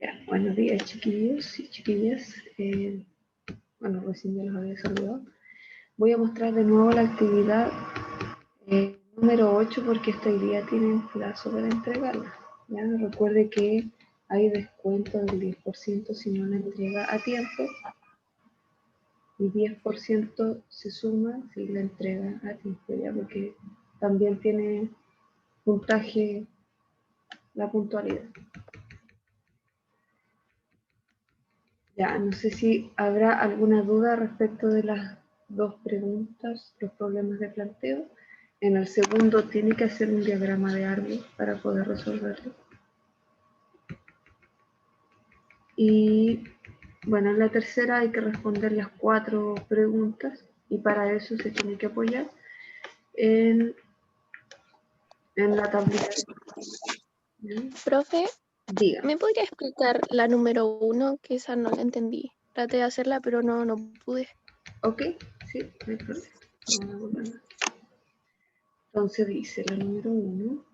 Ya, buenos días, chiquillos y chiquillas. Bueno, recién ya los había saludado. Voy a mostrar de nuevo la actividad número 8 porque esta día tienen plazo para entregarla. ¿Ya? Recuerde que hay descuento del 10% si no la entrega a tiempo y 10% se suma si la entrega a tiempo, ¿ya? Porque también tiene puntaje la puntualidad. Ya, no sé si habrá alguna duda respecto de las dos preguntas, los problemas de planteo. En el segundo tiene que hacer un diagrama de árbol para poder resolverlo. Y bueno, en la tercera hay que responder las 4 preguntas y para eso se tiene que apoyar en la tablita. Profe, Diga. ¿me podría explicar la número 1? Que esa no la entendí. Traté de hacerla, pero no pude. Ok, sí, no hay problema. Entonces dice la número 1.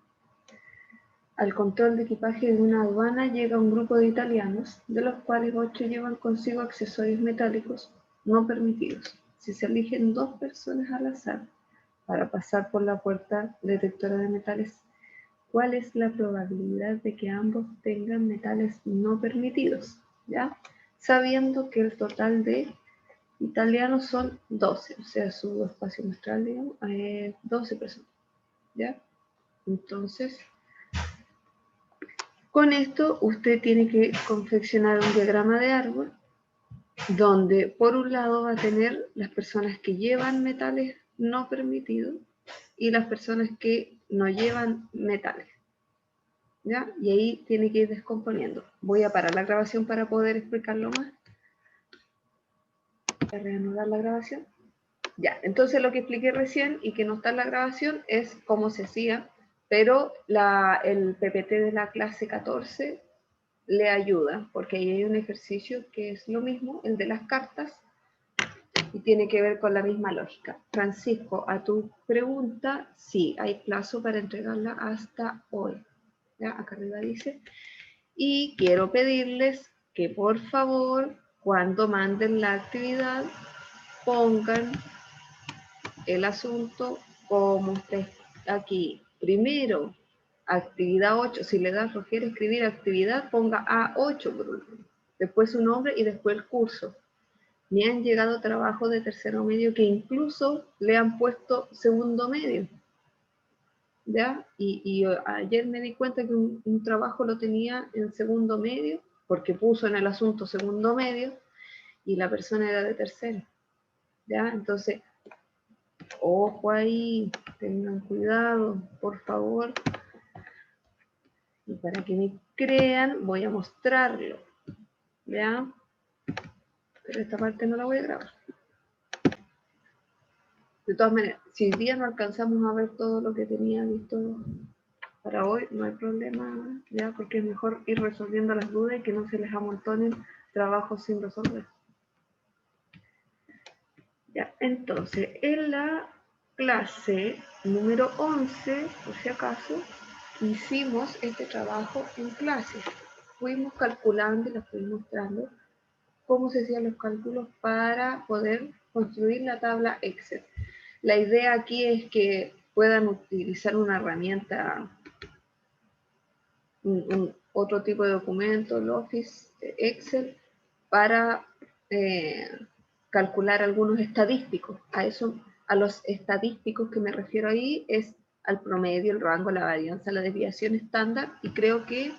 Al control de equipaje de una aduana llega un grupo de italianos, de los cuales 8 llevan consigo accesorios metálicos no permitidos. Si se eligen 2 personas al azar para pasar por la puerta detectora de metales, ¿cuál es la probabilidad de que ambos tengan metales no permitidos? ¿Ya? Sabiendo que el total de italianos son 12, o sea, su espacio muestral, digamos, 12 personas. ¿Ya? Entonces, con esto usted tiene que confeccionar un diagrama de árbol donde por un lado va a tener las personas que llevan metales no permitidos y las personas que no llevan metales. ¿Ya? Y ahí tiene que ir descomponiendo. Voy a parar la grabación para poder explicarlo más. Voy a reanudar la grabación. Ya, entonces lo que expliqué recién y que no está en la grabación es cómo se hacía, pero el PPT de la clase 14 le ayuda, porque ahí hay un ejercicio que es lo mismo, el de las cartas, y tiene que ver con la misma lógica. Francisco, a tu pregunta, sí, hay plazo para entregarla hasta hoy. ¿Ya? Acá arriba dice. Y quiero pedirles que por favor, cuando manden la actividad, pongan el asunto como está aquí. Primero, actividad 8. Si le da flojera escribir actividad, ponga A8 por último. Después su nombre y después el curso. Me han llegado trabajos de tercero medio que incluso le han puesto segundo medio. ¿Ya? Y ayer me di cuenta que un trabajo lo tenía en segundo medio, porque puso en el asunto segundo medio, y la persona era de tercero. ¿Ya? Entonces, ojo ahí, tengan cuidado, por favor. Y para que me crean, voy a mostrarlo. ¿Ya? Pero esta parte no la voy a grabar. De todas maneras, si hoy día no alcanzamos a ver todo lo que tenía visto para hoy, no hay problema, ¿ya? Porque es mejor ir resolviendo las dudas y que no se les amontonen trabajos sin resolver. Ya, entonces, en la clase número 11, por si acaso, hicimos este trabajo en clase. Fuimos calculando y les fui mostrando cómo se hacían los cálculos para poder construir la tabla Excel. La idea aquí es que puedan utilizar una herramienta, otro tipo de documento, el Office, Excel, para calcular algunos estadísticos. A los estadísticos que me refiero ahí es al promedio, el rango, la varianza, la desviación estándar, y creo que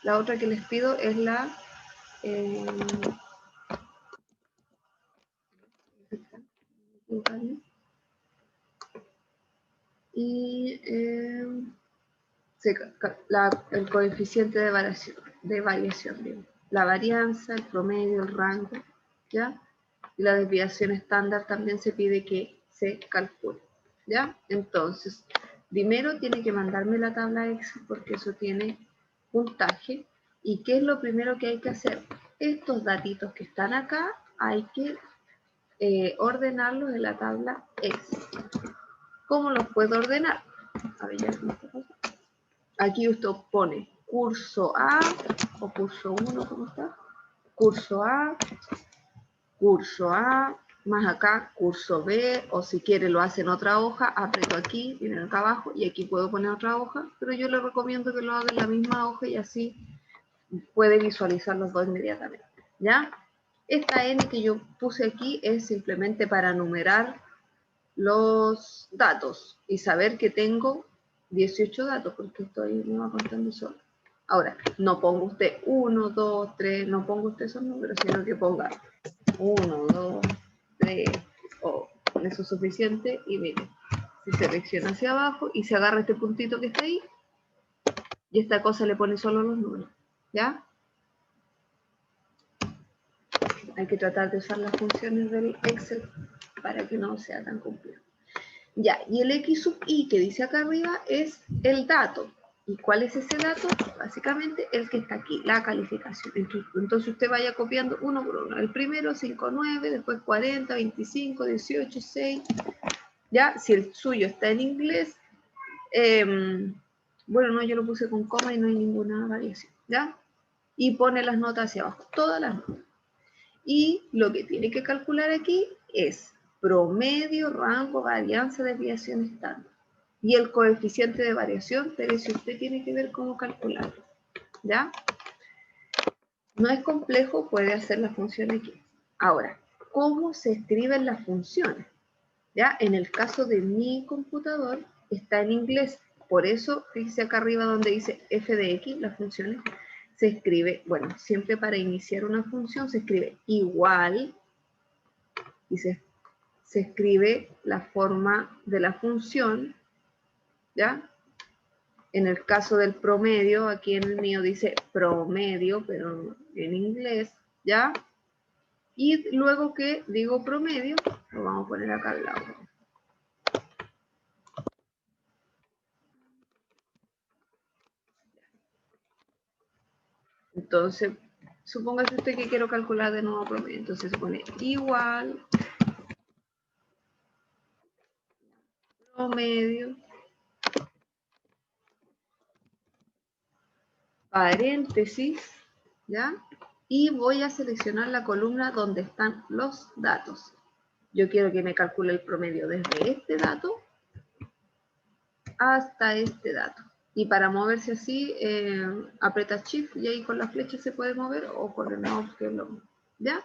la otra que les pido es la y el coeficiente de variación digo. La varianza, el promedio, el rango, ¿ya? Y la desviación estándar también se pide que se calcule, ¿ya? Entonces, primero tiene que mandarme la tabla Excel porque eso tiene puntaje. ¿Y qué es lo primero que hay que hacer? Estos datitos que están acá hay que ordenarlos en la tabla Excel. ¿Cómo los puedo ordenar? A ver, ya, aquí usted pone curso A o curso 1, ¿cómo está? Curso A, más acá curso B, o si quiere lo hace en otra hoja, aprieto aquí, viene acá abajo, y aquí puedo poner otra hoja, pero yo le recomiendo que lo haga en la misma hoja y así puede visualizar los dos inmediatamente, ¿ya? Esta N que yo puse aquí es simplemente para numerar los datos y saber que tengo 18 datos, porque esto ahí me va contando solo. Ahora, no ponga usted 1, 2, 3, no ponga usted esos números, sino que ponga 1, 2, 3, o con eso es suficiente, y mire, se selecciona hacia abajo y se agarra este puntito que está ahí, y esta cosa le pone solo los números, ¿ya? Hay que tratar de usar las funciones del Excel para que no sea tan complejo. Ya, y el X sub I que dice acá arriba es el dato. ¿Y cuál es ese dato? Básicamente el que está aquí, la calificación. Entonces usted vaya copiando uno por uno. El primero 5, 9, después 40, 25, 18, 6. Ya, si el suyo está en inglés, bueno, no, yo lo puse con coma y no hay ninguna variación, ¿ya? Y pone las notas hacia abajo, todas las notas. Y lo que tiene que calcular aquí es promedio, rango, varianza, desviación estándar. Y el coeficiente de variación, pero si usted tiene que ver cómo calcularlo, ¿ya? No es complejo, puede hacer la función aquí. Ahora, ¿cómo se escriben las funciones? ¿Ya? En el caso de mi computador, está en inglés. Por eso, fíjese acá arriba donde dice f de x, las funciones, se escribe, bueno, siempre para iniciar una función se escribe igual, y se escribe la forma de la función, ¿ya? En el caso del promedio, aquí en el mío dice promedio, pero en inglés, ¿ya? Y luego que digo promedio, lo vamos a poner acá al lado. Entonces, supóngase usted que quiero calcular de nuevo promedio. Entonces se pone igual promedio, paréntesis, ¿ya? Y voy a seleccionar la columna donde están los datos. Yo quiero que me calcule el promedio desde este dato hasta este dato. Y para moverse así, aprieta Shift y ahí con la flecha se puede mover, o con el mouse, que es lo mismo, ¿ya?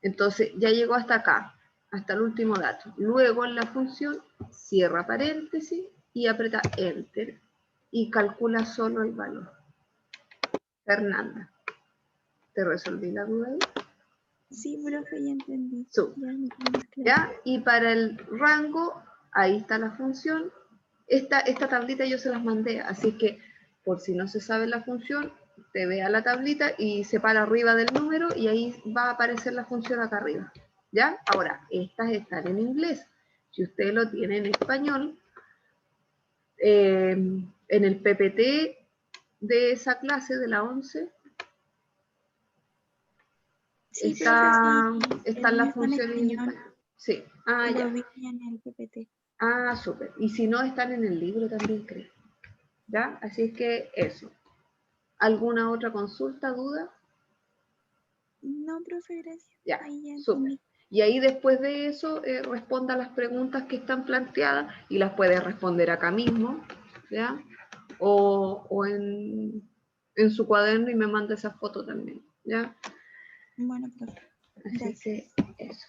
Entonces ya llegó hasta acá, hasta el último dato. Luego en la función cierra paréntesis y aprieta Enter y calcula solo el valor. Fernanda, ¿te resolví la duda ahí? Sí, profe, ya entendí. ¿Ya? Y para el rango, ahí está la función. Esta tablita yo se las mandé, así que por si no se sabe la función, te vea la tablita y se para arriba del número y ahí va a aparecer la función acá arriba. ¿Ya? Ahora, estas están en inglés. Si usted lo tiene en español, en el PPT de esa clase de la 11, sí, están las está funciones en español. Sí. Ah, ya. Lo vi en el PPT. Ah, súper. Y si no, están en el libro también, creo. ¿Ya? Así es que eso. ¿Alguna otra consulta, duda? No, profe, gracias. Ya, ya súper. Y ahí después de eso, responda las preguntas que están planteadas y las puede responder acá mismo, ¿ya? O en su cuaderno y me manda esa foto también, ¿ya? Bueno, profe. Así Gracias. que eso.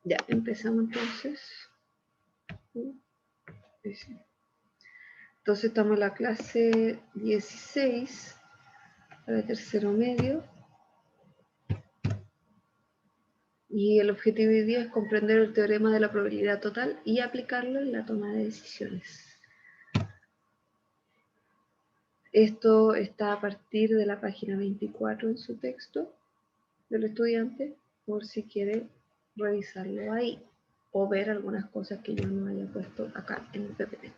Ya, empezamos entonces. Entonces estamos en la clase 16, para tercero medio. Y el objetivo de hoy día es comprender el teorema de la probabilidad total y aplicarlo en la toma de decisiones. Esto está a partir de la página 24 en su texto del estudiante, por si quiere revisarlo ahí o ver algunas cosas que yo no haya puesto acá en el PPT.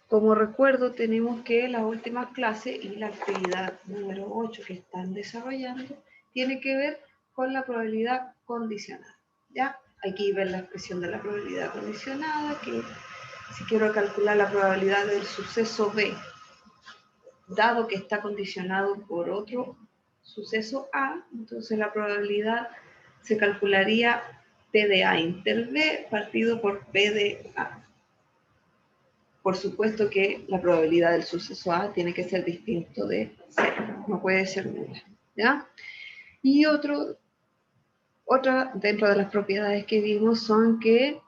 Como recuerdo, tenemos que la última clase y la actividad número 8 que están desarrollando tiene que ver con la probabilidad condicional, ¿ya? Aquí ven la expresión de la probabilidad condicionada, que si quiero calcular la probabilidad del suceso B, dado que está condicionado por otro suceso A, entonces la probabilidad se calcularía P de A inter B partido por P de A. Por supuesto que la probabilidad del suceso A tiene que ser distinto de 0, no puede ser nula, ¿ya? Y otra dentro de las propiedades que vimos son que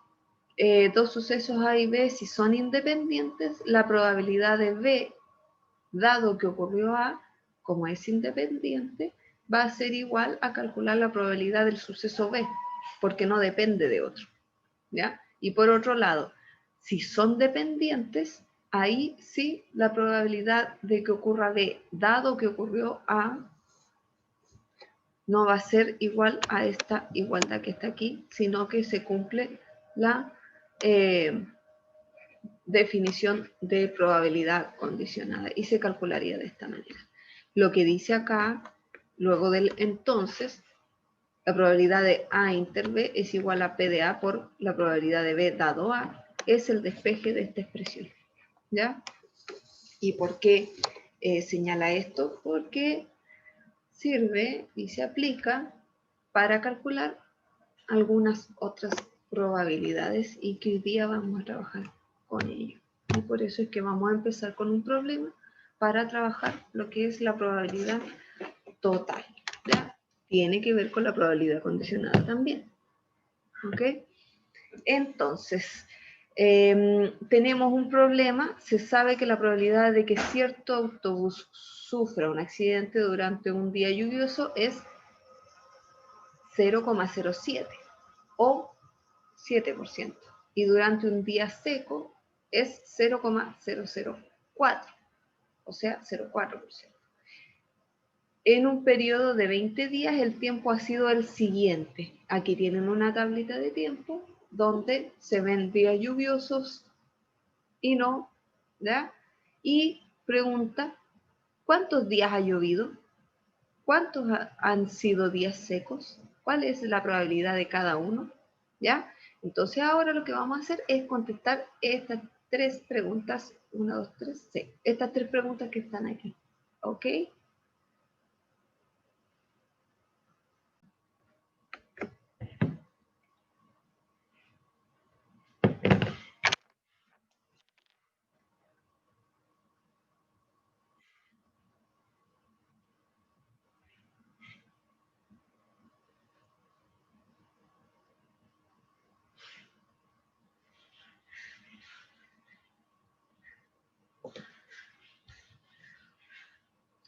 dos sucesos A y B, si son independientes, la probabilidad de B, dado que ocurrió A, como es independiente, va a ser igual a calcular la probabilidad del suceso B, porque no depende de otro, ¿ya? Y por otro lado, si son dependientes, ahí sí la probabilidad de que ocurra B, dado que ocurrió A, no va a ser igual a esta igualdad que está aquí, sino que se cumple la definición de probabilidad condicionada y se calcularía de esta manera. Lo que dice acá, luego del entonces, la probabilidad de A inter B es igual a P de A por la probabilidad de B dado A, es el despeje de esta expresión, ¿ya? ¿Y por qué señala esto? Porque sirve y se aplica para calcular algunas otras probabilidades y que hoy día vamos a trabajar con ello. Y por eso es que vamos a empezar con un problema para trabajar lo que es la probabilidad total, ¿ya? Tiene que ver con la probabilidad condicionada también, ¿ok? Entonces, tenemos un problema, se sabe que la probabilidad de que cierto autobús sufra un accidente durante un día lluvioso es 0,07 o 7%, y durante un día seco es 0,004, o sea, 0,4%. En un periodo de 20 días el tiempo ha sido el siguiente. Aquí tienen una tablita de tiempo donde se ven días lluviosos y no, ¿ya? Y pregunta, ¿cuántos días ha llovido? ¿Cuántos han sido días secos? ¿Cuál es la probabilidad de cada uno? ¿Ya? Entonces ahora lo que vamos a hacer es contestar estas tres preguntas. 1, 2, 3, sí. Estas tres preguntas que están aquí. ¿Ok?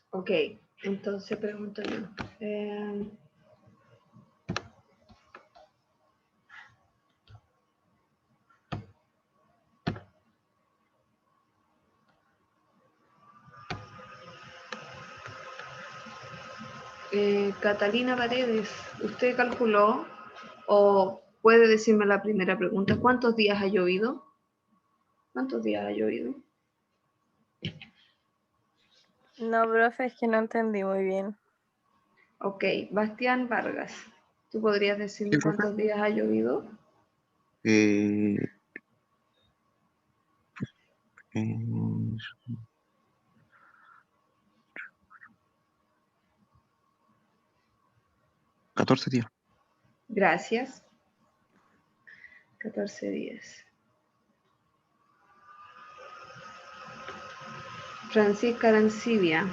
Ok, entonces pregunto yo. Catalina Paredes, ¿usted calculó o puede decirme la primera pregunta? ¿Cuántos días ha llovido? ¿Cuántos días ha llovido? No, profe, es que no entendí muy bien. Ok, Bastián Vargas, ¿tú podrías Sí, decirme profe. cuántos días ha llovido? Eh, 14 días. Gracias. 14 días. Francisca Arancibia,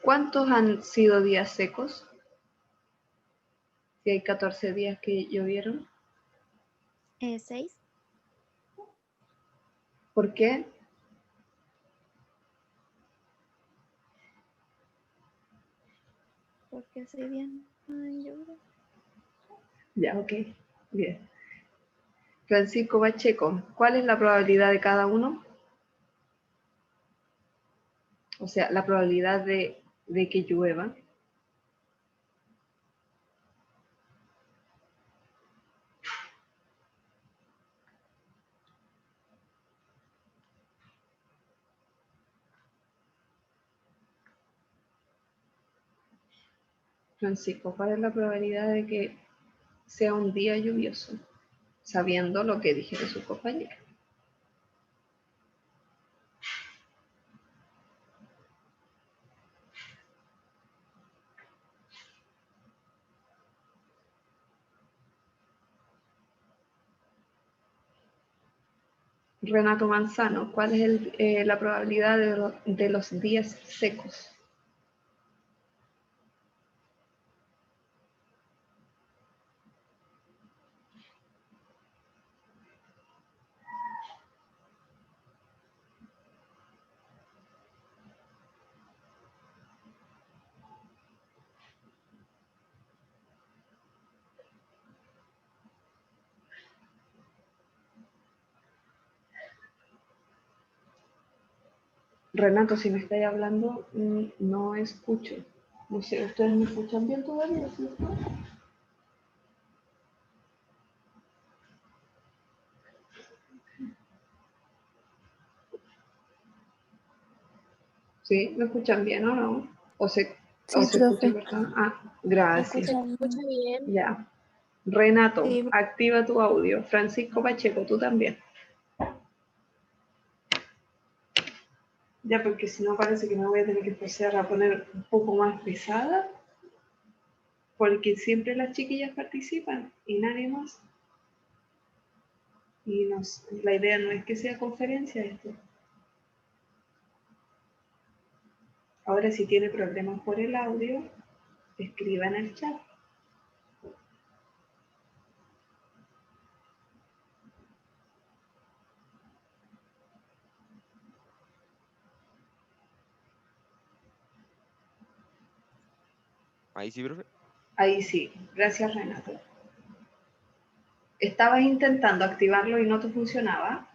¿cuántos han sido días secos? Si hay 14 días que llovieron. 6. ¿Por qué? Porque 6 días no han llovido. Ya, ok. Bien. Francisco Pacheco, ¿cuál es la probabilidad de cada uno? O sea, la probabilidad de que llueva. Francisco, ¿cuál es la probabilidad de que sea un día lluvioso, sabiendo lo que dije de su compañero. Renato Manzano, ¿cuál es la probabilidad de los días secos? Renato, si me estáis hablando, no escucho. No sé, ¿ustedes me escuchan bien todavía? ¿Cierto? ¿Sí? ¿Me escuchan bien o no? ¿O se Sí, escuchan, profe. verdad? Ah, Se gracias. escucha Escucha bien. bien. Ya. Renato, Sí. activa tu audio. Francisco Pacheco, tú también. Ya, porque si no parece que me voy a tener que empezar a poner un poco más pesada, porque siempre las chiquillas participan y nadie más. Y la idea no es que sea conferencia esto. Ahora, si tiene problemas por el audio, escriba en el chat. Ahí sí, profe. Ahí sí, gracias Renato. Estabas intentando activarlo y no te funcionaba.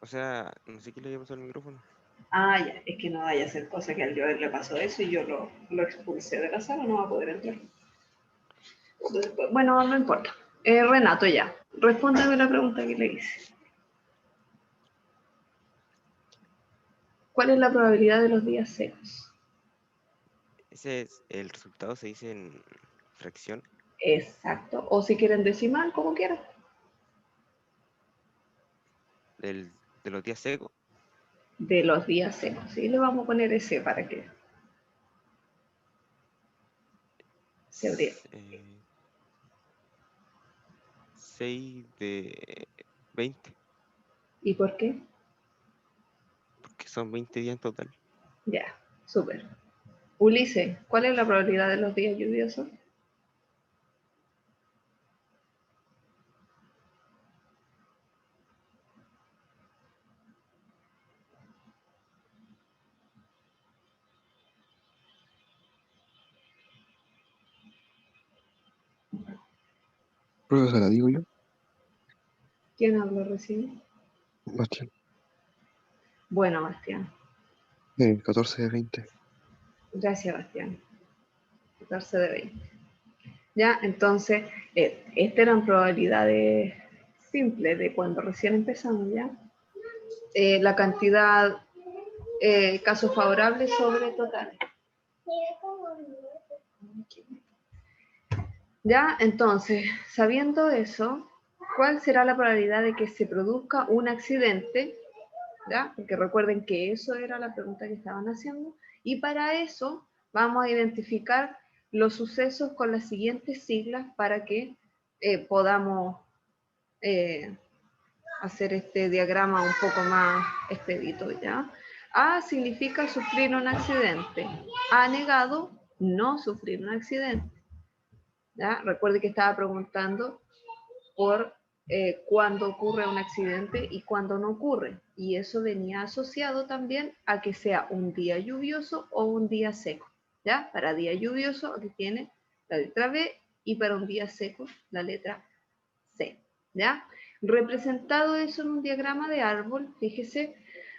O sea, no sé qué le había pasado al micrófono. Ah, ya, es que no vaya a ser cosa que al Joel le pasó eso y yo lo expulsé de la sala, no va a poder entrar. Entonces, pues, bueno, no importa. Renato, ya, respóndeme la pregunta que le hice. ¿Cuál es la probabilidad de los días secos? Ese es el resultado, se dice en fracción. Exacto, o si quieren decimal, como quieran. De los días secos. De los días secos, ¿sí? Le vamos a poner ese para que se abría. 6 de 20, ¿Y por qué? porque son 20 días en total. Ya, súper. Ulises, ¿cuál es la probabilidad de los días lluviosos? Prueba, se la digo yo. ¿Quién habló recién? Bastián. Bueno, Bastián. 14 de 20. Gracias, Bastián. 14 de 20. Ya, entonces, estas eran probabilidades simples de cuando recién empezamos, ¿ya? La cantidad, casos favorables sobre totales. Ya, entonces, sabiendo eso, ¿cuál será la probabilidad de que se produzca un accidente? ¿Ya? Porque recuerden que eso era la pregunta que estaban haciendo. Y para eso vamos a identificar los sucesos con las siguientes siglas para que podamos hacer este diagrama un poco más expedito, ¿ya? A significa sufrir un accidente. A negado, no sufrir un accidente. ¿Ya? Recuerde que estaba preguntando por cuándo ocurre un accidente y cuándo no ocurre. Y eso venía asociado también a que sea un día lluvioso o un día seco. ¿Ya? Para día lluvioso aquí tiene la letra B y para un día seco la letra C. ¿Ya? Representado eso en un diagrama de árbol, fíjese,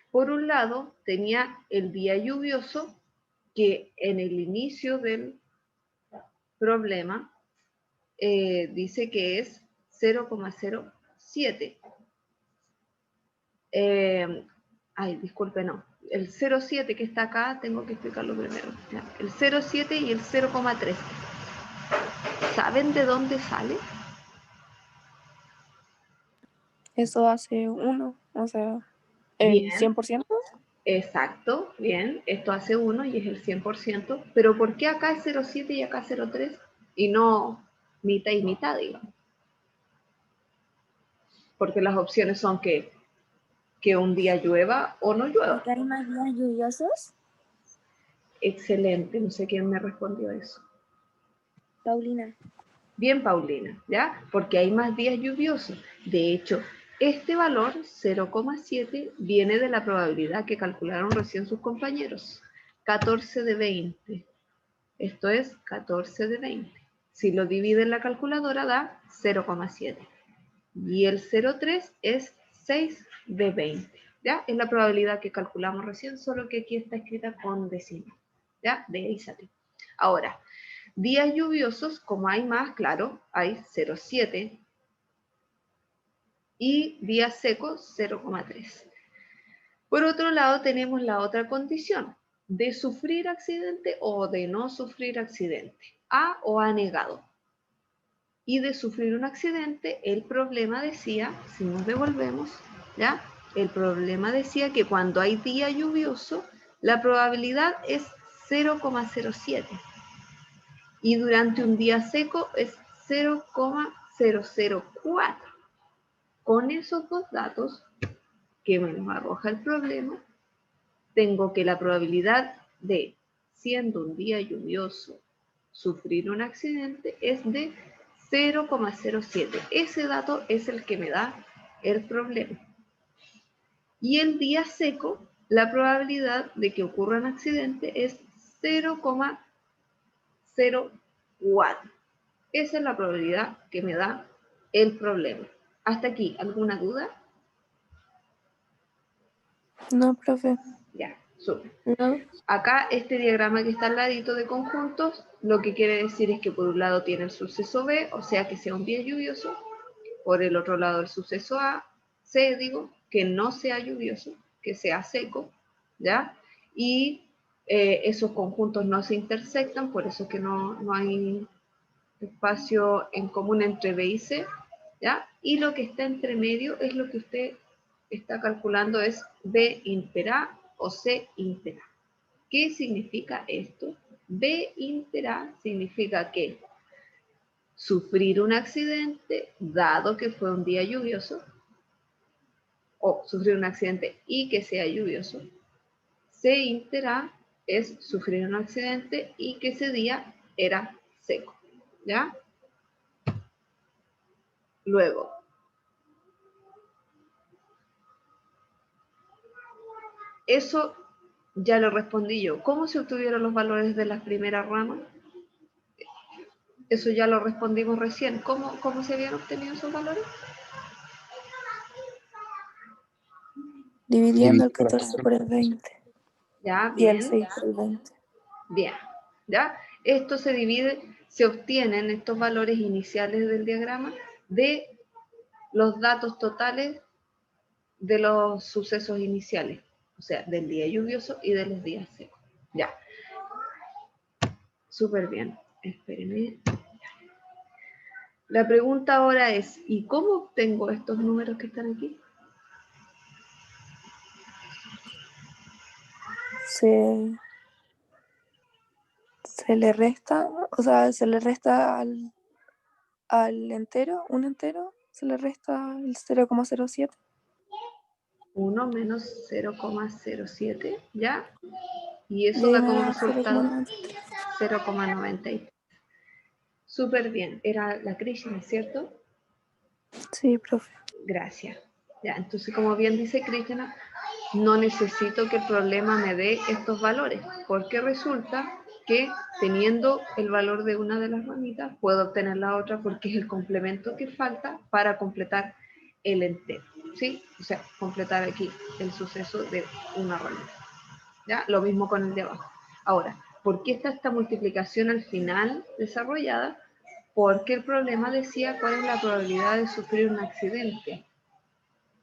por un lado tenía el día lluvioso que en el inicio del problema dice que es 0,07. Ay, disculpe, no. El 0,7 que está acá, tengo que explicarlo primero. ¿Ya? El 0,7 y el 0,3. ¿Saben de dónde sale? Eso hace 1, o sea, el Bien. 100%. Exacto, bien, esto hace 1 y es el 100%, pero ¿por qué acá es 0,7 y acá 0,3? Y no mitad y mitad, digamos. Porque las opciones son que un día llueva o no llueva. ¿Porque hay más días lluviosos? Excelente, no sé quién me respondió eso. Paulina. Bien, Paulina, ¿ya? Porque hay más días lluviosos. De hecho, este valor, 0,7, viene de la probabilidad que calcularon recién sus compañeros. 14 de 20. Esto es 14 de 20. Si lo divide en la calculadora da 0,7. Y el 0,3 es 6 de 20. ¿Ya? Es la probabilidad que calculamos recién, solo que aquí está escrita con décima. ¿Ya? De ahí sale. Ahora, días lluviosos, como hay más, claro, hay 0,7. Y días secos, 0,3. Por otro lado, tenemos la otra condición, de sufrir accidente o de no sufrir accidente. A o A negado. Y de sufrir un accidente, el problema decía, si nos devolvemos, ¿ya? El problema decía que cuando hay día lluvioso, la probabilidad es 0,07. Y durante un día seco es 0,004. Con esos dos datos que me nos arroja el problema, tengo que la probabilidad de, siendo un día lluvioso, sufrir un accidente es de 0,07. Ese dato es el que me da el problema. Y el día seco, la probabilidad de que ocurra un accidente es 0,04. Esa es la probabilidad que me da el problema. ¿Hasta aquí alguna duda? No, profe. Ya, súper. No. Acá este diagrama que está al ladito de conjuntos, lo que quiere decir es que por un lado tiene el suceso B, o sea que sea un día lluvioso, por el otro lado el suceso A, C digo, que no sea lluvioso, que sea seco, ¿ya? Y esos conjuntos no se intersectan, por eso que no hay espacio en común entre B y C, ¿ya? Y lo que está entre medio es lo que usted está calculando, es B inter A o C inter A. ¿Qué significa esto? B inter A significa que sufrir un accidente, dado que fue un día lluvioso, o sufrir un accidente y que sea lluvioso. C inter A es sufrir un accidente y que ese día era seco, ¿ya? Luego, eso ya lo respondí yo. ¿Cómo se obtuvieron los valores de las primeras ramas? Eso ya lo respondimos recién. ¿Cómo se habían obtenido esos valores? Dividiendo el 14 por el 20. Ya, Y el bien. 6 por el 20. Bien, ¿ya? Esto se divide, se obtienen estos valores iniciales del diagrama de los datos totales de los sucesos iniciales, o sea, del día lluvioso y de los días secos. Ya. Súper bien. Espérenme. La pregunta ahora es, ¿y cómo obtengo estos números que están aquí? Se le resta, o sea, se le resta al entero, un entero, se le resta el 0,07. 1 menos 0,07, ¿ya? Y Y eso ahí da me como da resultado 0,93. 0,93. Súper bien. Era la Krishna, ¿cierto? Sí, profe. Gracias. Ya, entonces, como bien dice Krishna, no necesito que el problema me dé estos valores, porque resulta que teniendo el valor de una de las ramitas, puedo obtener la otra porque es el complemento que falta para completar el entero, ¿sí? O sea, completar aquí el suceso de una ramita. ¿Ya? Lo mismo con el de abajo. Ahora, ¿por qué está esta multiplicación al final desarrollada? Porque el problema decía cuál es la probabilidad de sufrir un accidente.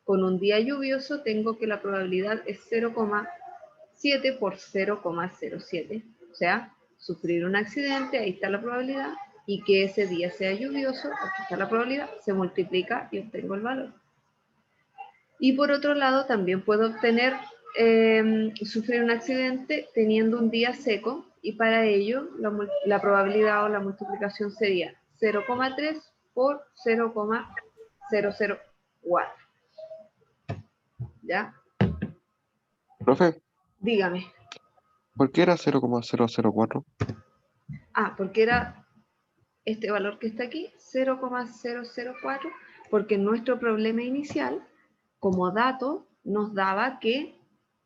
Con un día lluvioso tengo que la probabilidad es 0,7 por 0,07. O sea, sufrir un accidente, ahí está la probabilidad, y que ese día sea lluvioso, aquí está la probabilidad, se multiplica y obtengo el valor. Y por otro lado, también puedo obtener, sufrir un accidente teniendo un día seco, y para ello la probabilidad o la multiplicación sería 0,3 por 0,004. ¿Ya? Profe, Dígame. ¿por qué era 0,004? Ah, porque era este valor que está aquí, 0,004, porque nuestro problema inicial, como dato, nos daba que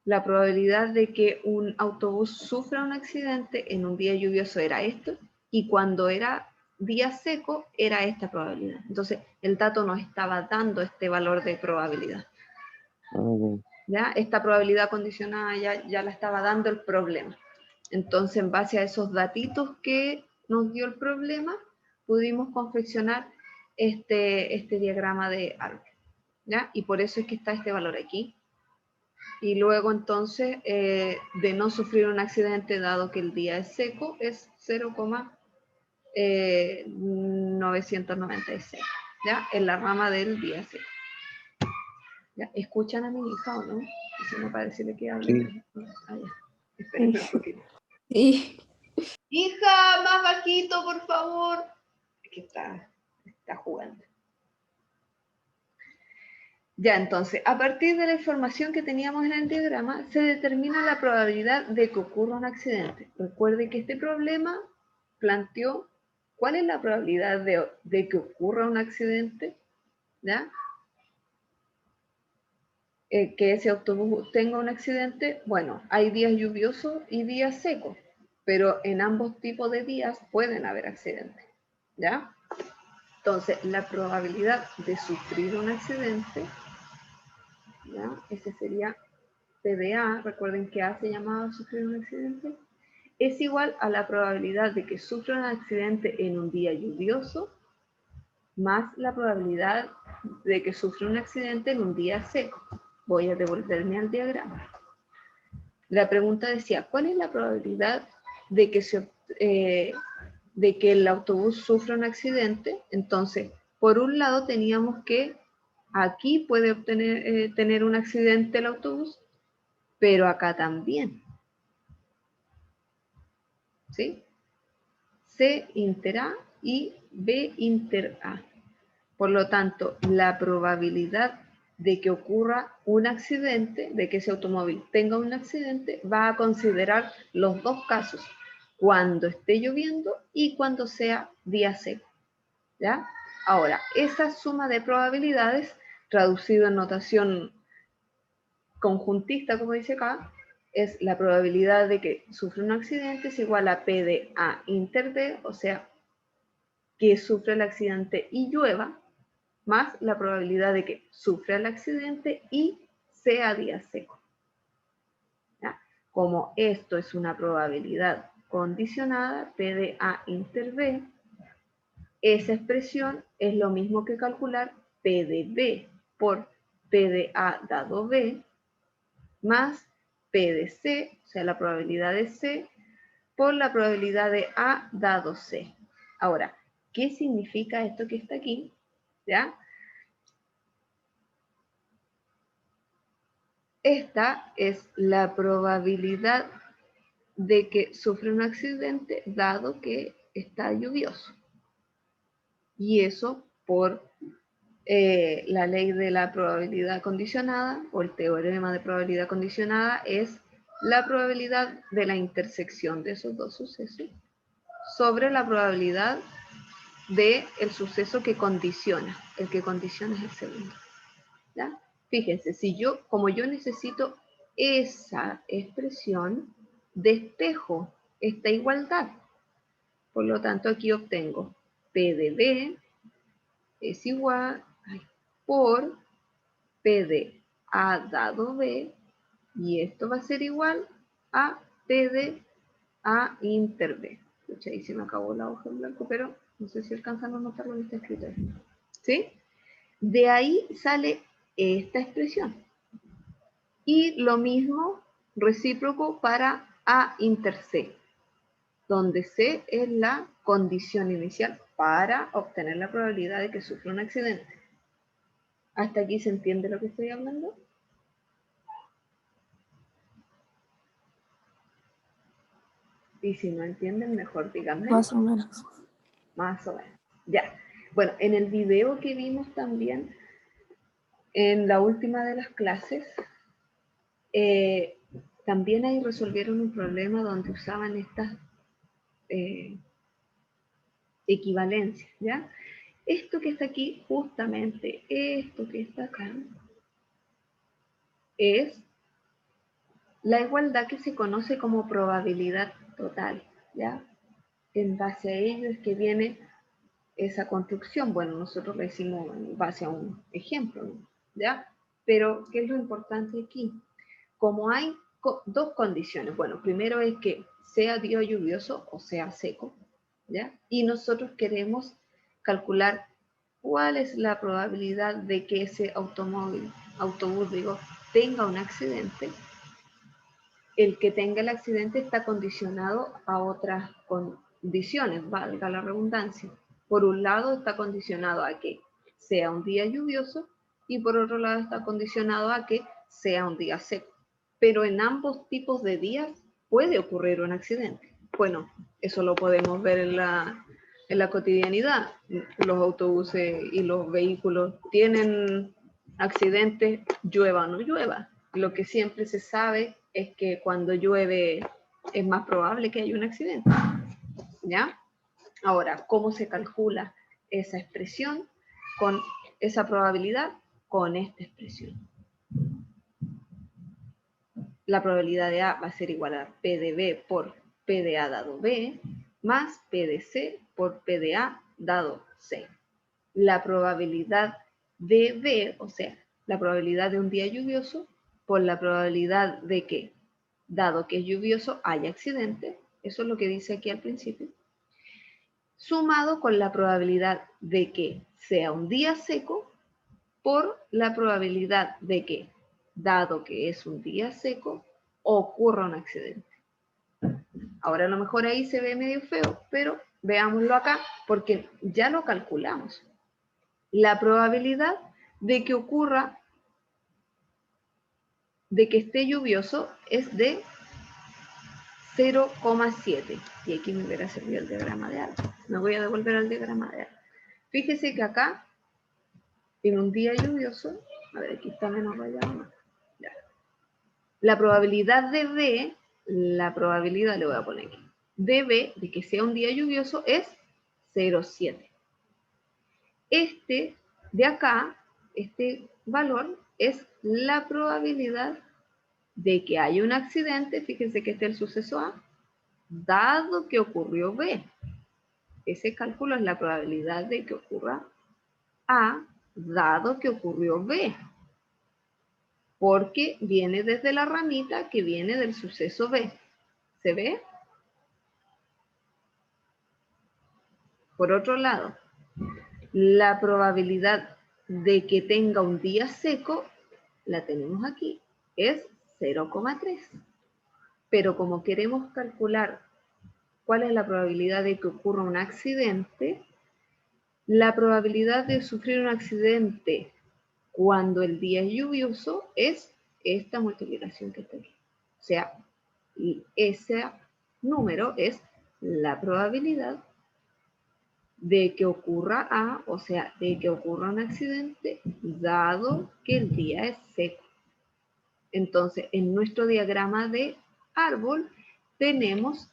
la probabilidad de que un autobús sufra un accidente en un día lluvioso era esto, y cuando era día seco era esta probabilidad. Entonces, el dato nos estaba dando este valor de probabilidad. ¿Ya? Esta probabilidad condicionada ya la estaba dando el problema. Entonces, en base a esos datitos que nos dio el problema, pudimos confeccionar este diagrama de árbol. ¿Ya? Y por eso es que está este valor aquí. Y luego entonces, de no sufrir un accidente dado que el día es seco, es 0,996, ¿ya? En la rama del día seco. ¿Ya? ¿Escuchan a mi hija o no? Eso me parece que habla. Sí. Ah, ya. Espérenme un poquito. Sí. Hija, más bajito, por favor. Que está jugando. Ya, entonces, a partir de la información que teníamos en el diagrama, se determina la probabilidad de que ocurra un accidente. Recuerde que este problema planteó cuál es la probabilidad de que ocurra un accidente, ¿ya? Que ese autobús tenga un accidente. Bueno, hay días lluviosos y días secos, pero en ambos tipos de días pueden haber accidentes, ¿ya? Entonces, la probabilidad de sufrir un accidente, ¿ya? Ese sería PDA, recuerden que A se llamaba sufrir un accidente, es igual a la probabilidad de que sufra un accidente en un día lluvioso más la probabilidad de que sufra un accidente en un día seco. Voy a devolverme al diagrama. La pregunta decía, ¿cuál es la probabilidad de que el autobús sufra un accidente? Entonces, por un lado teníamos que aquí puede tener un accidente el autobús, pero acá también. ¿Sí? C inter A y B inter A. Por lo tanto, la probabilidad de que ocurra un accidente, de que ese automóvil tenga un accidente, va a considerar los dos casos, cuando esté lloviendo y cuando sea día seco. ¿Ya? Ahora, esa suma de probabilidades, traducido en notación conjuntista, como dice acá, es la probabilidad de que sufra un accidente es igual a P de A inter B, o sea, que sufre el accidente y llueva, más la probabilidad de que sufra el accidente y sea día seco. ¿Ya? Como esto es una probabilidad condicionada, P de A inter B, esa expresión es lo mismo que calcular P de B por P de A dado B, más P de C, o sea, la probabilidad de C, por la probabilidad de A dado C. Ahora, ¿qué significa esto que está aquí? ¿Ya? Esta es la probabilidad de que sufre un accidente dado que está lluvioso. Y eso por la ley de la probabilidad condicionada, o el teorema de probabilidad condicionada, es la probabilidad de la intersección de esos dos sucesos sobre la probabilidad del suceso que condiciona. El que condiciona es el segundo. ¿Ya? Fíjense, como yo necesito esa expresión, despejo esta igualdad. Por lo tanto, aquí obtengo P de B es igual por P de A dado B, y esto va a ser igual a P de A inter B. Pucha, ahí se me acabó la hoja en blanco, pero no sé si alcanzan a notar lo que está escrito ahí. ¿Sí? De ahí sale esta expresión. Y lo mismo recíproco para A inter C, donde C es la condición inicial para obtener la probabilidad de que sufra un accidente. ¿Hasta aquí se entiende lo que estoy hablando? Y si no entienden, mejor díganme. Más o menos. Más o menos. Ya. Bueno, en el video que vimos también, en la última de las clases, también ahí resolvieron un problema donde usaban estas equivalencias, ¿ya? Esto que está aquí, justamente, esto que está acá, es la igualdad que se conoce como probabilidad total, ¿ya? En base a ello es que viene esa construcción. Bueno, nosotros lo hicimos en base a un ejemplo, ¿no? ¿Ya? Pero, ¿qué es lo importante aquí? Como hay dos condiciones, bueno, primero es que sea día lluvioso o sea seco, ¿ya? Y nosotros queremos calcular cuál es la probabilidad de que ese autobús, digo, tenga un accidente. El que tenga el accidente está condicionado a otras condiciones, valga la redundancia. Por un lado está condicionado a que sea un día lluvioso y por otro lado está condicionado a que sea un día seco. Pero en ambos tipos de días puede ocurrir un accidente. Bueno, eso lo podemos ver en la cotidianidad. Los autobuses y los vehículos tienen accidentes, llueva o no llueva. Lo que siempre se sabe es que cuando llueve es más probable que haya un accidente. ¿Ya? Ahora, ¿cómo se calcula esa expresión con esa probabilidad? Con esta expresión. La probabilidad de A va a ser igual a P de B por P de A dado B, más P de C por P de A dado C. La probabilidad de B, o sea, la probabilidad de un día lluvioso, por la probabilidad de que, dado que es lluvioso, haya accidente, eso es lo que dice aquí al principio, sumado con la probabilidad de que sea un día seco, por la probabilidad de que, dado que es un día seco, ocurra un accidente. Ahora a lo mejor ahí se ve medio feo, pero veámoslo acá, porque ya lo calculamos. La probabilidad de que ocurra, de que esté lluvioso, es de 0,7. Y aquí me hubiera servido el diagrama de algo. Me voy a devolver al diagrama de algo. Fíjese que acá, en un día lluvioso, a ver, aquí está menos rayado, ¿no? Ya. La probabilidad de B, la probabilidad, le voy a poner aquí, de B, de que sea un día lluvioso, es 0,7. Este de acá, este valor, es la probabilidad de que haya un accidente, fíjense que este es el suceso A, dado que ocurrió B. Ese cálculo es la probabilidad de que ocurra A, dado que ocurrió B. Porque viene desde la ramita que viene del suceso B. ¿Se ve? Por otro lado, la probabilidad de que tenga un día seco, la tenemos aquí, es 0,3. Pero como queremos calcular cuál es la probabilidad de que ocurra un accidente, la probabilidad de sufrir un accidente cuando el día es lluvioso es esta multiplicación que está aquí. O sea, ese número es la probabilidad de que ocurra A, o sea, de que ocurra un accidente, dado que el día es seco. Entonces, en nuestro diagrama de árbol tenemos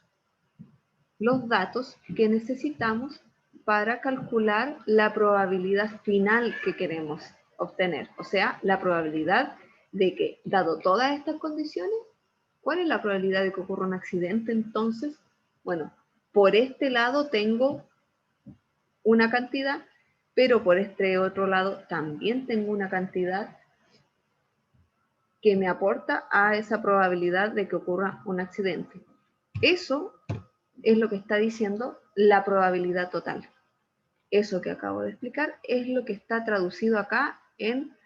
los datos que necesitamos para calcular la probabilidad final que queremos obtener. O sea, la probabilidad de que, dado todas estas condiciones, ¿cuál es la probabilidad de que ocurra un accidente entonces? Bueno, por este lado tengo una cantidad, pero por este otro lado también tengo una cantidad que me aporta a esa probabilidad de que ocurra un accidente. Eso es lo que está diciendo la probabilidad total. Eso que acabo de explicar es lo que está traducido acá en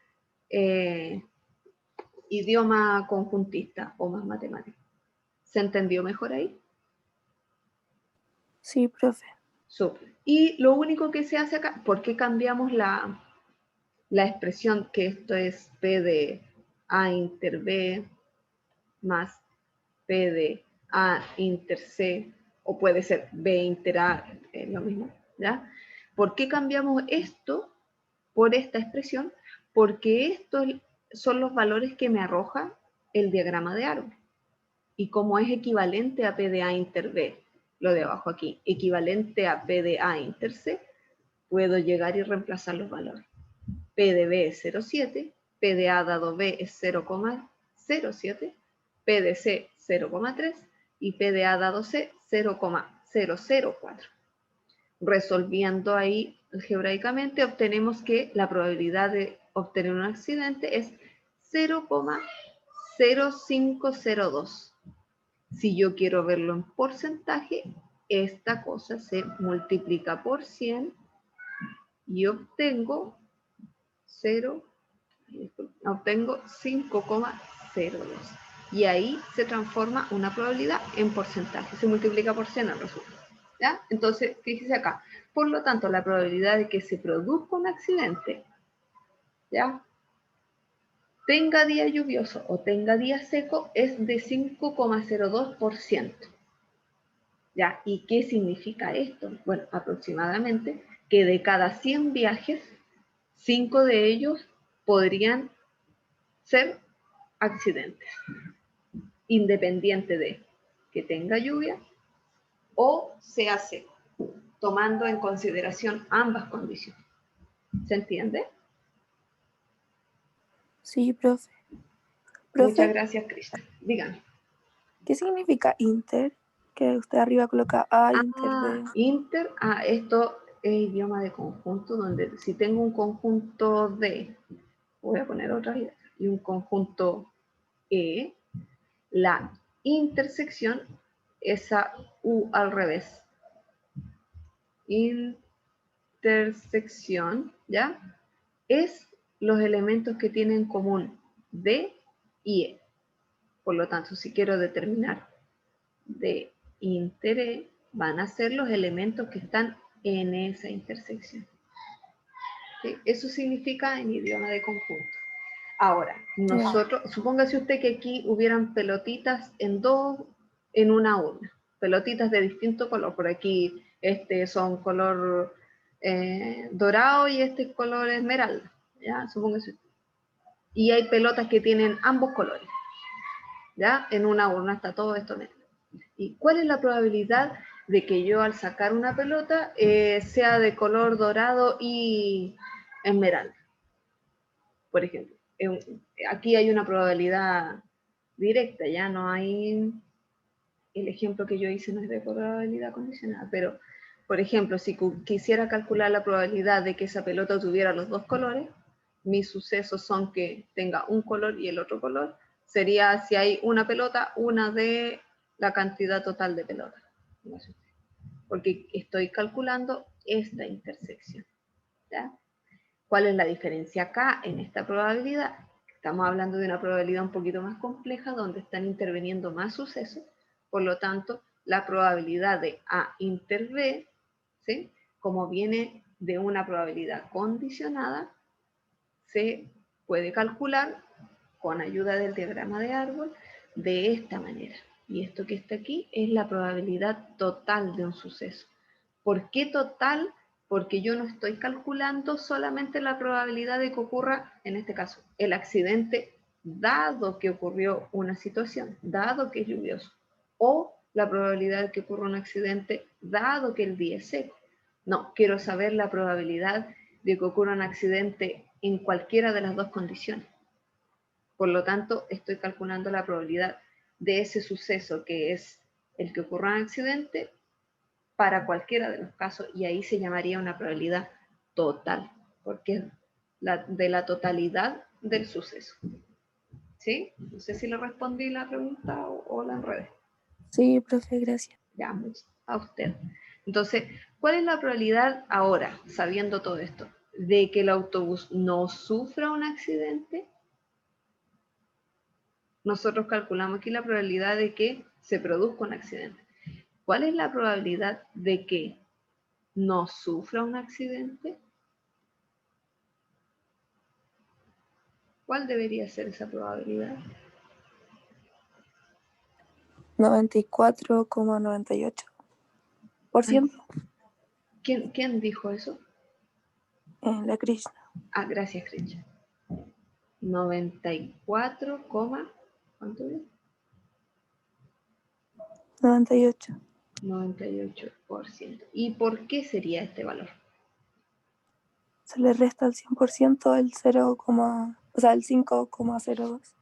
idioma conjuntista o más matemático. ¿Se entendió mejor ahí? Sí, profe. Súper. Y lo único que se hace acá, ¿por qué cambiamos la expresión que esto es P de A inter B más P de A inter C, o puede ser B inter A, lo mismo, ¿ya? ¿Por qué cambiamos esto por esta expresión? Porque estos son los valores que me arroja el diagrama de árbol. Y como es equivalente a P de A inter B, lo de abajo aquí, equivalente a P de A inter C, puedo llegar y reemplazar los valores. P de B es 0,7, P de A dado B es 0,07, P de C 0,3 y P de A dado C 0,004. Resolviendo ahí algebraicamente, obtenemos que la probabilidad de obtener un accidente es 0,0502. Si yo quiero verlo en porcentaje, esta cosa se multiplica por 100 y obtengo 5,02. Y ahí se transforma una probabilidad en porcentaje. Se multiplica por 100 al resultado. ¿Ya? Entonces, fíjese acá. Por lo tanto, la probabilidad de que se produzca un accidente, ¿ya?, tenga día lluvioso o tenga día seco, es de 5,02%. ¿Ya? ¿Y qué significa esto? Bueno, aproximadamente que de cada 100 viajes, 5 de ellos podrían ser accidentes, independiente de que tenga lluvia o sea seco, tomando en consideración ambas condiciones. ¿Se entiende? Sí, profe. Muchas Profe, gracias, Cristian. Dígame. ¿qué significa inter? Que usted arriba coloca A, inter, B. Esto es idioma de conjunto, donde si tengo un conjunto D, voy a poner otra idea, y un conjunto E, la intersección es a U al revés. Intersección, ¿ya?, es los elementos que tienen en común D y E. Por lo tanto, si quiero determinar D inter E, van a ser los elementos que están en esa intersección. ¿Sí? Eso significa en idioma de conjunto. Ahora, nosotros, supóngase usted que aquí hubieran pelotitas en una urna, pelotitas de distinto color. Por aquí son color dorado y este es color esmeralda, ¿ya? Supóngase usted. Y hay pelotas que tienen ambos colores, ¿ya? En una urna está todo esto negro. ¿Y cuál es la probabilidad de que yo al sacar una pelota sea de color dorado y esmeralda? Por ejemplo, aquí hay una probabilidad directa, ya no hay, el ejemplo que yo hice no es de probabilidad condicionada, pero por ejemplo, si quisiera calcular la probabilidad de que esa pelota tuviera los dos colores, mis sucesos son que tenga un color y el otro color, sería si hay una pelota, una de la cantidad total de pelotas, porque estoy calculando esta intersección, ¿ya? ¿Cuál es la diferencia acá en esta probabilidad? Estamos hablando de una probabilidad un poquito más compleja donde están interviniendo más sucesos, por lo tanto, la probabilidad de A inter B, ¿sí?, como viene de una probabilidad condicionada, se puede calcular con ayuda del diagrama de árbol de esta manera. Y esto que está aquí es la probabilidad total de un suceso. ¿Por qué total? Porque yo no estoy calculando solamente la probabilidad de que ocurra, en este caso, el accidente, dado que ocurrió una situación, dado que es lluvioso, o la probabilidad de que ocurra un accidente, dado que el día es seco. No, quiero saber la probabilidad de que ocurra un accidente en cualquiera de las dos condiciones. Por lo tanto, estoy calculando la probabilidad de ese suceso, que es el que ocurra un accidente, para cualquiera de los casos, y ahí se llamaría una probabilidad total, porque es de la totalidad del suceso. ¿Sí? No sé si le respondí la pregunta o la enredé. Sí, profe, gracias. Ya, a usted. Entonces, ¿cuál es la probabilidad ahora, sabiendo todo esto, de que el autobús no sufra un accidente? Nosotros calculamos aquí la probabilidad de que se produzca un accidente. ¿Cuál es la probabilidad de que no sufra un accidente, ¿cuál debería ser esa probabilidad? 94,98%. ¿Quién dijo eso? La Krishna. Ah, gracias, Cristian. 94, ¿cuánto es? 98. 98%. ¿Y por qué sería este valor? Se le resta al 100% el 5,02.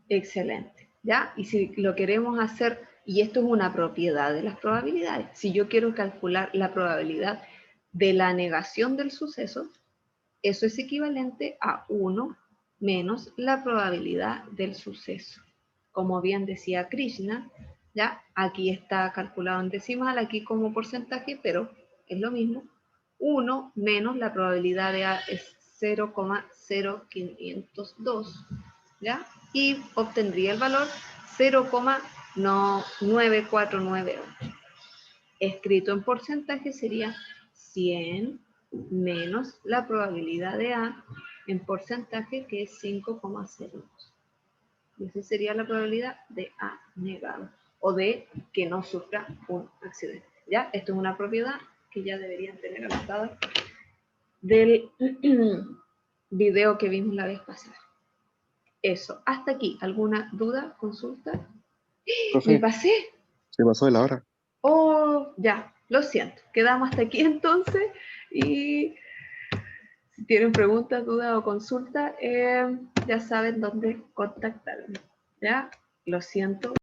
Excelente, ¿ya? Y si lo queremos hacer, y esto es una propiedad de las probabilidades, si yo quiero calcular la probabilidad de la negación del suceso, eso es equivalente a 1 menos la probabilidad del suceso. Como bien decía Krishna, ¿ya? Aquí está calculado en decimal, aquí como porcentaje, pero es lo mismo. 1 menos la probabilidad de A es 0,0502, ¿ya? Y obtendría el valor 0,9498. Escrito en porcentaje sería 100 menos la probabilidad de A en porcentaje, que es 5,02. Y esa sería la probabilidad de A negado, o de que no sufra un accidente. ¿Ya? Esto es una propiedad que ya deberían tener anotada del video que vimos la vez pasada. Eso, hasta aquí. ¿Alguna duda, consulta? ¿Me Profe, pasé? se pasó de la hora. Oh, ya, lo siento. Quedamos hasta aquí entonces. Y si tienen preguntas, dudas o consultas, ya saben dónde contactarme. ¿Ya? Lo siento.